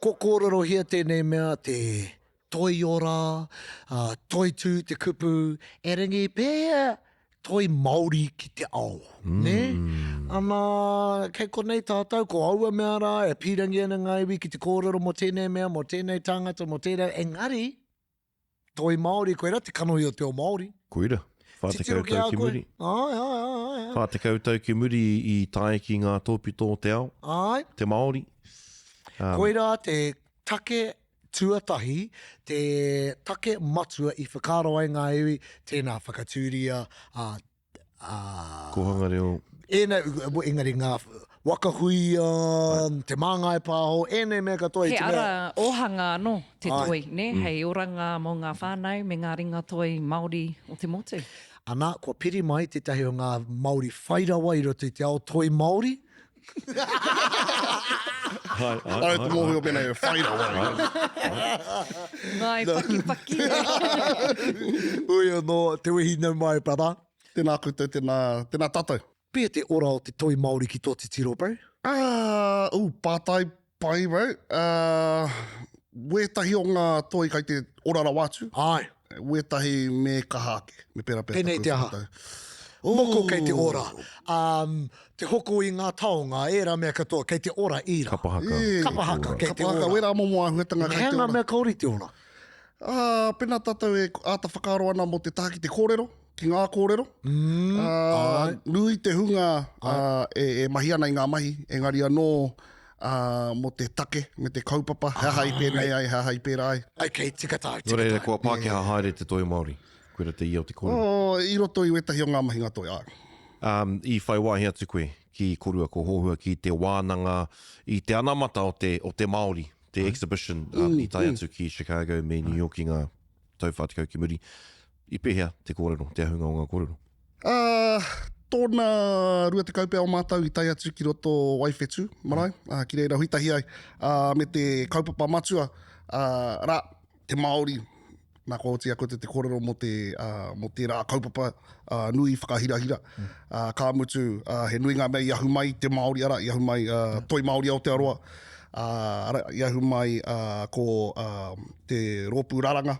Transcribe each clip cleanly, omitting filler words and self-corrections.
ko kōrero hia tēnei mea te toi ora, toi tū te kupu, e ringi pēr toi Māori ki te ao, ne? Ana, kei konei tātou, ko aua mea rā, e pīrangi ana ngā iwi ki te kōrero mo tēnei mea, mo tēnei tangata, mo tēnei, engari, toi Māori, koe rā te kanohi o te o Māori. Koira, whātekau tau ki muri. Ai. Whātekau tau ki muri I tae ki ngā tōpito te ao, Ai. te Māori. Koe rā te take tuatahi, te take matua I whakaro ai ngā iwi, tēnā whakatūria, Kohanga reo. Engari ngā wakahuia, te māngai pāho, ēnei mea katoa I He te ara mea. ohanga anō te Ai. toi, ne? Hei oranga mō ngā whānau, me ngā ringa toi Māori o te motu. Ana, kua piri mai te tahi o ngā Māori whairawa I roto I te ao toi Māori. Ai, te mohi o pēnei, whairawa. Ngai, paki. Ui anō, te wehi nau mai, brother. Tēnā koutou, tēnā tātou. Pia te ora o te toi Māori ki tō te tiro, bro? Pātai pai, bro. Wētahi o ngā toi kai te orara wātu. Ai, Wētahi me kahake. Me pera Pēnei te aha. tātou. moko kei te ora. Te hoko I ngā taonga, e rā mea katoa, kei te ora ira. Kapahaka. Kapahaka, kei te Kapahaka, ora. wera momo a huetanga kei te Hea ngā ora. mea kauri te ora. Pena tātou e āta whakaaro ana mo te tāki te kōrero, ki ngā kōrero. Nui te hunga e mahi ana I ngā mahi, engari anō mo te take, me te kaupapa, hahai pēnei ai, hahai pēra ai. Ai, kei tikatai, Nō reira, tikatai. kua Pākehā haere te toi Māori. Koira te ia o te kōrero. I roto I wetahi o ngā mahi ngā toi ai. I whai wāhi atu koe, ki korua ko hohua, ki te wānanga, I te anamata o te Māori, te exhibition, I tai atu ki Chicago me New York I ngā tauwhātikau ki muri. I pēhea te kōrero, te ahunga o ngā kōrero. Tōna rua te kaupea o mātau I tai atu ki roto Waifetu, marae, ki reira huitahi ai, me te kaupapa matua, rā, te Māori, nā ko tia koe te kōrero mo te rā kaupapa nui whakahirahira. Ka mutu, he nui ngā mea I ahu mai te Māori ara, I ahu mai toi Māori Aotearoa, I ahu mai ko te rōpū raranga.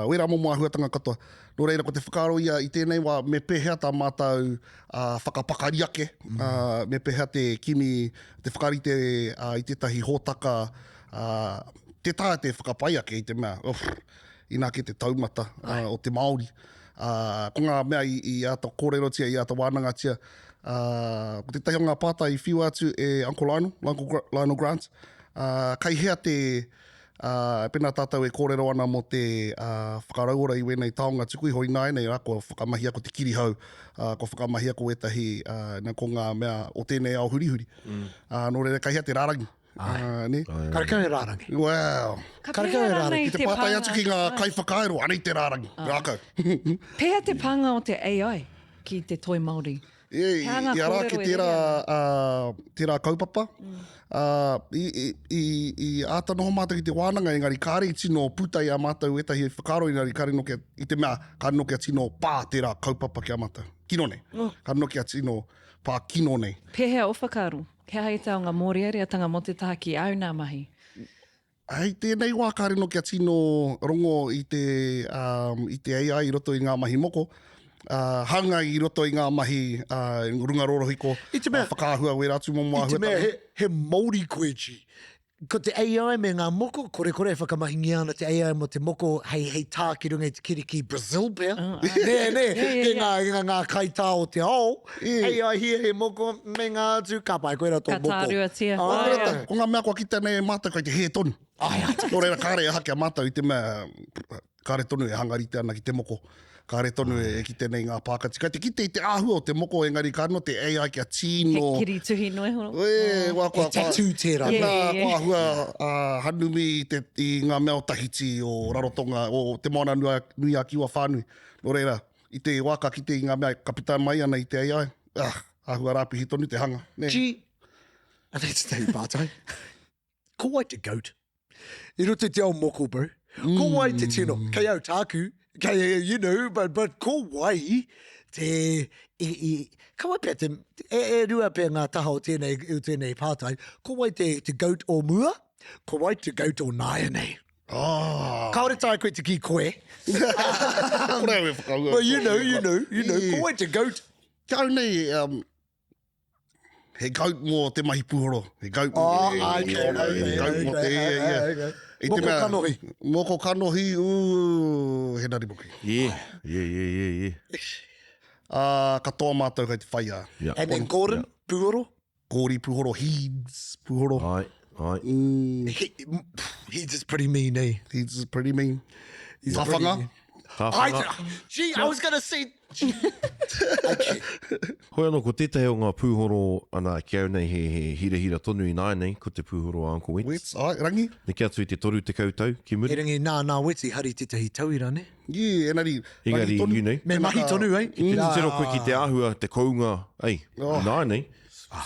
Wera momo a huatanga katoa. Nō reira, ko te whakaaro ia I tēnei wā me pehea tā mātou whakapakariake, me pehea te kimi, te whakarite I tētahi hōtaka, te tā te whakapaiake I te mea, ina ke te taumata o te Māori. Ko ngā mea I ata kōrero tia, I ata wānanga tia, ko te tahi o ngā pāta I whiu atu e Uncle Lionel Grant, kai hea te pena tātou e kōrero ana mo te whakaraura I wēnei taonga tukui hoi nai nei rā, ko whakamahia ko te kirihau, ko whakamahia ko etahi, ko ngā mea o tēnei ao hurihuri. Nō reira, kai hea te rārangi. Ne? Karekau e rārangi. Wow. Karekau e rārangi. Ki te pātai atu ki ngā kai whakaero, anei te rārangi. Rākau. Pēhea te panga o te AI ki te toi Māori. I ara ki tērā kaupapa. I āta noho mātou ki te wānanga, engari kāre I tino putai a mātou etahi whakaro engari kāre no kia, I te mea, kāre no kia tino pā tērā kaupapa ki a mātou. Kino nei. Kāre no kia tino pā kino nei. Pēhea o whakaru. Kia hei taonga mōrearea mo te tāki au nā mahi. Hei, tēnei wā kāre no kia tino rongo I te AI I roto I ngā mahi moko. Hanga I roto I ngā mahi rungaroro hiko. I te mea- Whakaahua wera atu mo mua I te mea, huetanga. he Māori koechi. Ko te AI me ngā moko, kore e whakamahingi ana te AI mo te moko, hei tā ki runga I te kiriki Brazil pia. Ngā kai tā o te ao. AI hia he moko, me ngā atu kapai koe rā tō Ka moko. tāruatia. Ai, Ko ngā mea kua kita nei mātou kai te he tonu. Nō reira kāre e hake a mātou I te mea kāre tonu e hangarite ana ki te moko. Kāre tonu e ki tēnei ngā pākati. Kai te kite I te āhua o te moko engari kāno te AI kia He tino. kiri tuhi noe hono. Wā e tatu tērā. Yeah. Nā wāhua hanumi I ngā mea o Tahiti o Rarotonga o te moana nui a kiwa whānui. Nō reira, I te waka ki te ngā mea kapita mai ana I te AI. Āhua rāpihi tonu te hanga. Ne? Gee, and that's te pātai. Ko wai te goat. I roto te ao moko, bro. Ko wai te tino. Kei au tāku. Kei, you know, but ko wai te... Ka wai pia e rua pia ngā taha o tēnei pātai. Ko wai te goat o mua. Ko wai te goat o nāia nei. Ah. Kaore tai koe te ki koe. Kore au e whakaua. Well, you know. Yeah. Ko wai te goat. Kia au nei, he goat mō te mahi puhoro. He goat mō he goat mō te ia. Moko kanohi. Moko kanohi, he nari moki. Yeah. Katoa mātou kai te whaia. Yeah. And then Gordon, puhoro. Kōri puhoro, heeds puhoro. Ai. He's just pretty mean, eh? He's pretty mean. He's Tawhanga. Gee, I was going to say... Hoi anō, ko tētahi o ngā pūhoro ana ki au nei he hira tonu I nāi nei, ko te pūhoro a Uncle Wets. Wets, ai, rangi. Ne kia atu I te toru te kautau, ki muri. E rangi nā weti hari tētahi tauira, ne? Yeah, enari. Engari, rangi tonu. you know. Me mahi tonu, eh? Te tiro koe ki te āhua, te kounga, ei, nāi nei.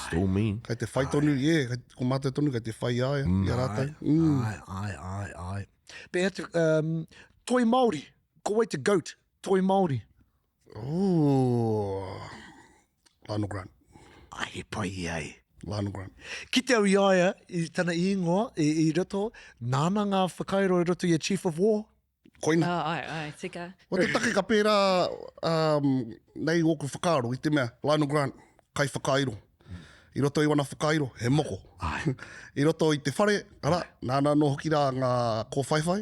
Still mean. Kai te whai tonu, yeah. Ko mātou tonu, kai te whai aia. Ia rātou. Ai. Pea te... toi Māori. Ko wai te goat. Toi Māori. Oh. Lano Grant. Ai, pai ai. Lano Grant. Ki te au I aia, I tana ingoa, I roto, nāna ngā whakairo I roto I a Chief of War. Koina. Ai, tika. O te take ka pērā nei oku whakaaro I te mea. Lano Grant, kai whakairo. I roto I wana whakairo, he moko. I roto I te whare, ara, nāna no hoki rā ngā kōwhaiwhai.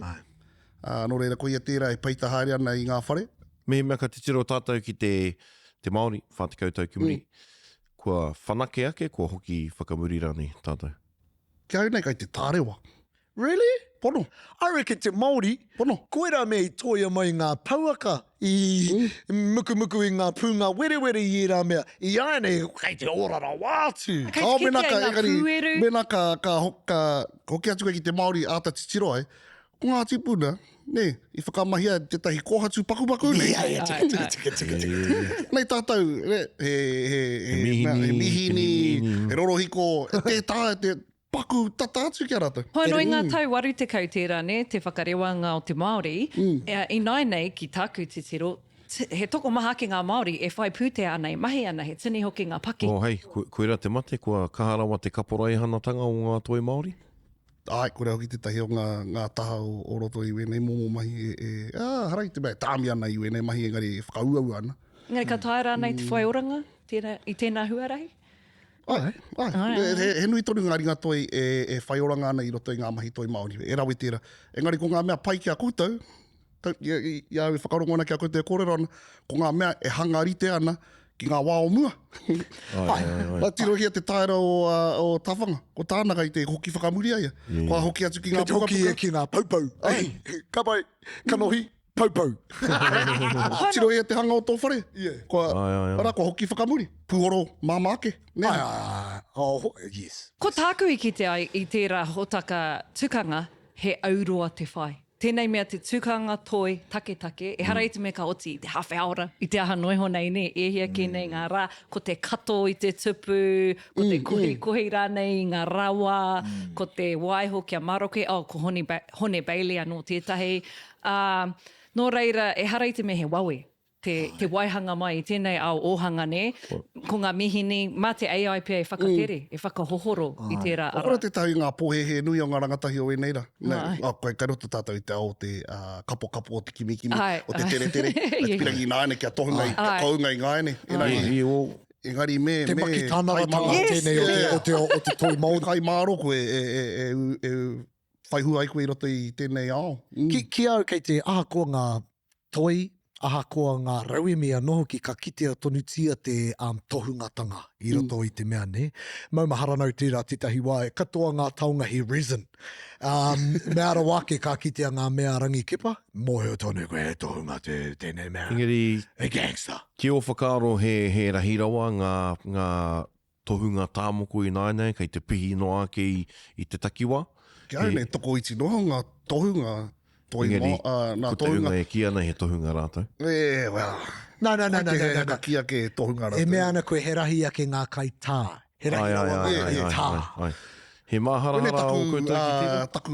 No reira ko ia tērā e peita haere ana I ngā whare. Me mea ka te tiro tātou ki te Māori, whāti kautau ki muri. Kua whanake ake, kua hoki whakamuri rani tātou. Kia au nei kai te tārewa. Really? Pono. I reckon te Māori, Pono. koe rā mea I toia mai ngā pauaka, I muku I ngā pūnga were I rā mea, I aia nei, kei te orara wātu. Kei te kite ai ngā pūeru. Mena ka hoki atu koe ki te Māori āta titiro ai. Ko ngā tipuna, ne, I whakamahia te tahi kōhatu pakupaku, ne. Tika. Nei tātou, ne, he mihini, he rorohiko, te tā, te paku tata atu kia rātou. Hoi no I ngā tau waru te kau tērā, ne, te whakarewanga o te Māori, I nai nei ki tāku te tiro, he toko maha ki ngā Māori, e whai pūtea ana, mahi ana, he tini hoki ngā paki. Oh, hei, koe rā te mate, kua kaharawa te kaporai hanatanga o ngā toi Māori? Ai, kore hoki te tahi o ngā taha o roto I wēnei momo mahi harai te mea, tāmi ana I wēnei mahi engari whakauau ana. Ngari ka taera nei te whai oranga, I tēnā huarahi? Ai. He nui tonu ngā ringa toi e whai oranga ana I roto I ngā mahi toi Māori. E rawe tēra. Engari ko ngā mea pai ki a koutou, ia e whakarongo ana ki a koutou e kōrero ana, ko ngā mea e hangarite ana ki ngā wā o mua. Ai. Tiro hia te taera o tawhanga. Ko tāna kai te hoki whakamuri aia. Ko a hoki atu ki ngā Kei te hoki e ki ngā paupau. Ei, kapai, kanohi, paupau. Tiro hia te hanga o tō whare. Ko Ai. ko hoki whakamuri. Puhoro māmaake. Yes. Ko tāku I ki te ai I tērā hotaka tukanga, he aurua te whai. Tēnei mea te tukanga toi, take, e harai te me ka oti I te hawhi aora, I te aha noiho nei ne, e hia ki nei ngā rā, ko te kato I te tupu, ko te kuhi rānei, ngā rawa, ko te waiho kia maroke, ko hone Bailey anō tētahi. Nō reira, e harai te me he wawe. Te waihanga mai I tēnei au ohanga ne, ko ngā mihini, mā te AI pia e whakatere, e whakahohoro I tērā ara. Ora te tahi ngā pōhehe nui o ngā rangatahi o eneira. Koe karoto tātou I te ao te kapo o te kimikimi, o te tere. Te pirangi nāene kia tohunga I kaunga I ngāene. Engari me... Te maki tānaratanga tēnei o te toi Māori. Kai māroko whaihu ai koe I roto I tēnei ao. Ki au kei te ahakoa ngā toi, ahakoa ngā rauemea noho ki ka kitea tonutia te tohungatanga I roto I te mea ne. Maumaharanau tērā tētahi wā e katoa ngā taunga he resin. Me ara wāke ka kitea ngā mea rangi kipa, mohe o tonu koe he tohunga tēnei mea. Engari, E gangster. ki o whakaaro he rahirawa ngā tohunga tāmoko I nāinei, kei te pihi no ake I te takiwa. Kia au nei toko iti noho ngā tohunga. Engari, ko te hunga e kia nei he tohunga rātou. Well... No. Ka kia ke tohunga rātou. E mea ana koe he rahi ake ngā kai tā. He rahi rawa tā. Ai. He maharahara o koutou ki tira. Taku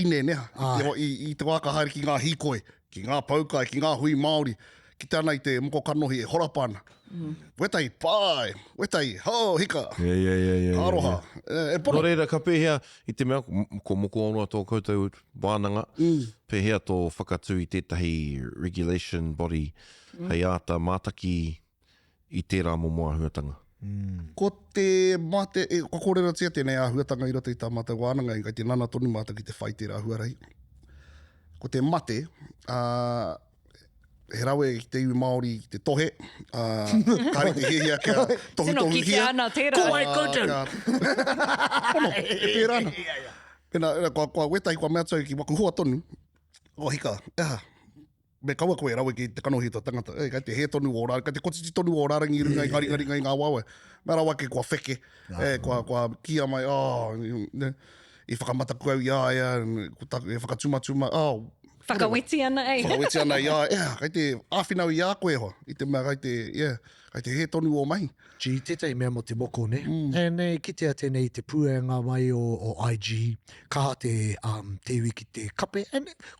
ine neha. I te waka haere ki ngā hikoe, ki ngā paukai, ki ngā hui Māori. ki te ana i te moko kanohi e horapana. Wetai, pai, wetai, ho, hika, aroha. E Nō pono. reira, ka pēhea i te mea, ko moko anua tō koutou wānanga, pēhea tō whakatū i tētahi regulation body, hei āta mātaki i tērā momoa huatanga. Ko te mate, ko kōrera tia tēnei āhuatanga i roto i tā mata wānanga, i kai te nana tonu māta ki te whai tērā huarahi. Ko te mate, he rawe ki te iwi Māori, ki te tohe, kāri te hehia kia tohu Tino tohu ki te hia. ana tērā. Ko ai koutou. Pono, e pērā ana. Pena, kua wetai, kua mea tau ki waku hoa tonu, o hika, me kaua koe rawe ki te kanohi tō tangata. Kai te he tonu o rārangi, kai te kotiti tonu o rārangi i runga i ngari ngā wawe. Mea rawa ke kua wheke, kua kia mai, i whakamata kua i āia, e whakatuma, Whakaweti ana, ei. whakaweti ana i āia, kai te āwhinau i ā koe hoa, i te mea kai te he tonu o mahi. Gee, tētai mea mo te moko, ne? E nei, ki te tēnei te puenga mai o IG, kaha te iwi ki te kape.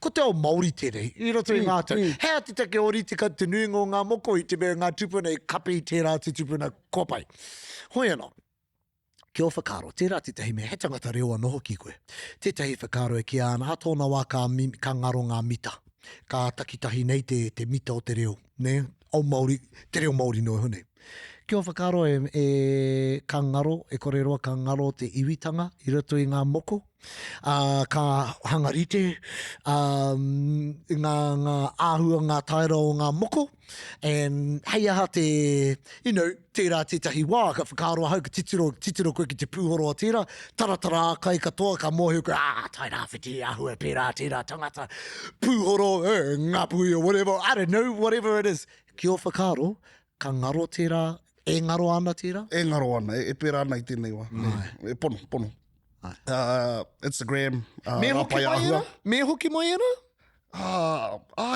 Ko te ao Māori tēnei, i roto i ngā tau. Hea te take ori te ka te nuingo ngā moko i te mea ngā tupuna i kape i tērā te tupuna kopai. Hoi anō. Kia o whakaro, tērā tētahi mea, he tangata reo anoho ki koe. Tētahi whakaro e kia ana, tōna wā ka ngaro ngā mita. Ka takitahi nei te mita o te reo, ne? Au Māori, te reo Māori noi hone. Kia o whakaro ka ngaro, e kore roa ka ngaro te iwitanga i roto i ngā moko. Ka hangarite, ngā āhua, ngā taira o ngā moko. And hei aha tērā tētahi wā, ka whakaroa hau, ka titiro koe ki te pūhoro o tērā, taratara kai katoa, ka mōheu koe, taira whiti āhua pērā tērā tangata, pūhoro, ngā pui or whatever, I don't know, whatever it is. Kia o whakaro, ka ngaro tērā, e ngaro ana tērā? E ngaro ana, e pērā ana i tēnei wā. E pono. Instagram, Me hoki rapai mai āhua. ana? Me hoki mai ana?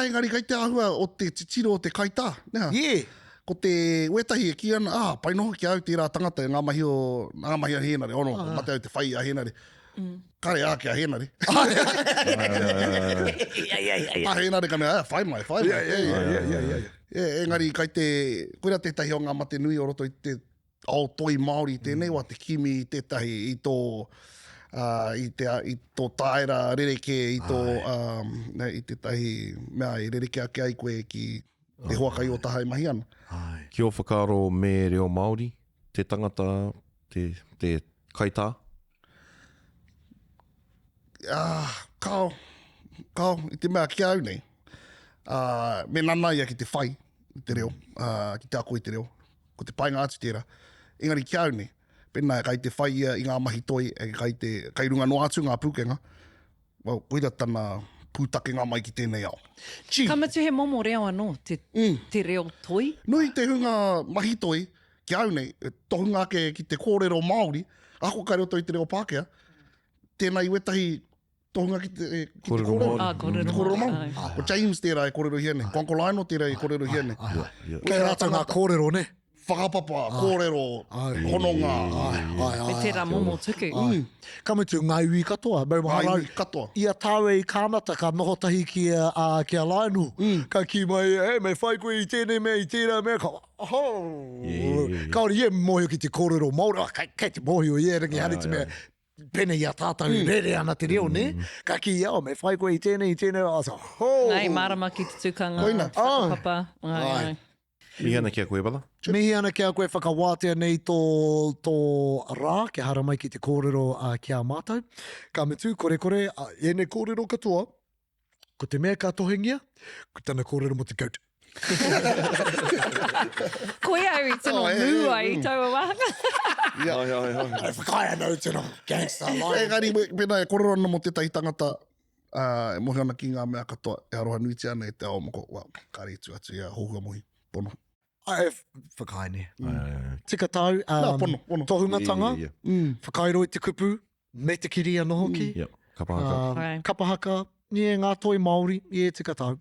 Engari kai te āhua o te titiro o te kaitā. Nea. Yeah. Ko te wetahi e ki ana, pai noho ki au tērā tangata e ngā mahi a henare, ono, mate au te whai a henare. Kare ake a henare. A henare ka mea, whai mai. Engari kai te, koera tētahi o ngā mate nui o roto i te ao toi Māori tēnei wā te kimi i tētahi i tō i tō taira rereke, i tētahi mea i rereke ake ai koe ki te huakai o tahai mahi ana. Kia o whakaro me reo Māori, te tangata, te kaitā? Kao, i te mea ki au nei. Me nana ia ki te whai, i te reo, ki te ako i te reo, ko te painga atu tērā. Engari ki au nei, pena kai te whai ia i ngā mahi toi, kai runga no atu ngā pūkenga. Well, koira tana pūtakenga mai ki tēnei ao. Kamatu he momo reo anō, te reo toi. Nui te hunga mahi toi, ki au nei, tohunga ke ki te kōrero Māori, ako kai roto i te reo Pākehā, tēnā i wetahi tohunga ki te Kōrero Māori. Kōrero Māori. O James tērā e kōrero hiene, Kwankolaino tērā e kōrero hiene. Kei rata ngā kōrero, ne? Whakapapa, kōrero, hononga. Me tērā momo tuku. Kamutu ngā iwi katoa, mau maharau. Ngā iwi katoa. Ia tāwe i kānata ka noho tahi kia lainu. Ka ki mai, mei whai koe i tēnei mea, i tērā mea, ka kaori ie mōhio ki te kōrero Māori, kei te mōhio ie ringi hani te mea. Pene ia tātou rere ana te reo, ne? Ka ki ia, mei whai koe i tēnei, Ngai, marama ki te tukanga. Koina. Whakapapa. Ai. Mihana kia koe bala? Mihi ana kia koe whakawātea nei tō rā, kia hara mai ki te kōrero ki a mātou. Ka mitu, kore, ene kōrero katoa, ko te mea ka tohengia, ko tana kōrero mo te goat. Koe au i tino mua i taua wahanga. Ai whakai anau tino gangster life. Engari, pena e kōrero ana mo tētahi tangata, e mohi ana ki ngā mea katoa, e aroha nui te ana e te ao moko, kare tu atu ia hohua mohi, pono. Ai whakai ne. Tika tau, pono. tohungatanga, whakairo i te kupu, me te kiri anō hoki. Kapahaka. Kapahaka, ngā toi Māori, tika tau.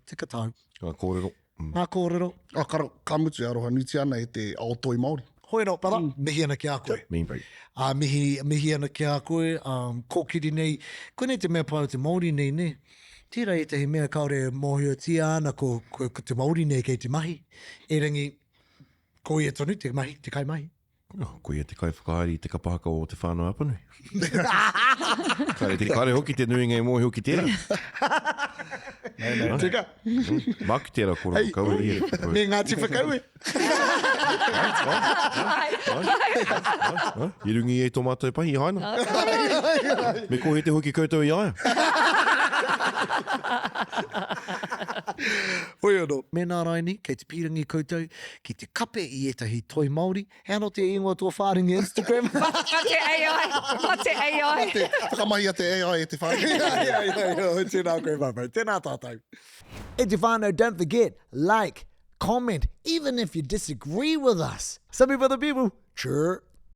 Ngā kōrero. Ngā kōrero. Ka mutu e aroha nui te ana e te ao toi Māori. Hoi no, para, mihi ana ki a koe. Mean break. Mihi ana ki a koe, kōkiri nei, koe nei te mea pāra te Māori nei, ne? Tērā e tehi mea kaore mōhio tia ana ko te Māori nei kei te mahi. E rangi, ko ia tonu te mahi, te kai mahi. Oh, koe te kai whakaari te kapahaka o te whānau apanui. Kare hoki te nui ngai mōhio ki tērā. Tika, Māku tērā koro kaua ia. me Ngāti Whakaue. I rungi e tō mātou pahi, i haina. Me ko he te hoki koutou i aia. Hoi anō. Mēnā raini, kei te pirangi koutou, ki te kape i etahi toi Māori. He anō te ingoa tō whāringi Instagram. Mā te AI. Mā te AI. Te whakamahi a te AI e te whānau. Tēnā koe māpau. Tēnā tātou. Hey, Stefano, don't forget, like, comment, even if you disagree with us. Some people, the people, sure.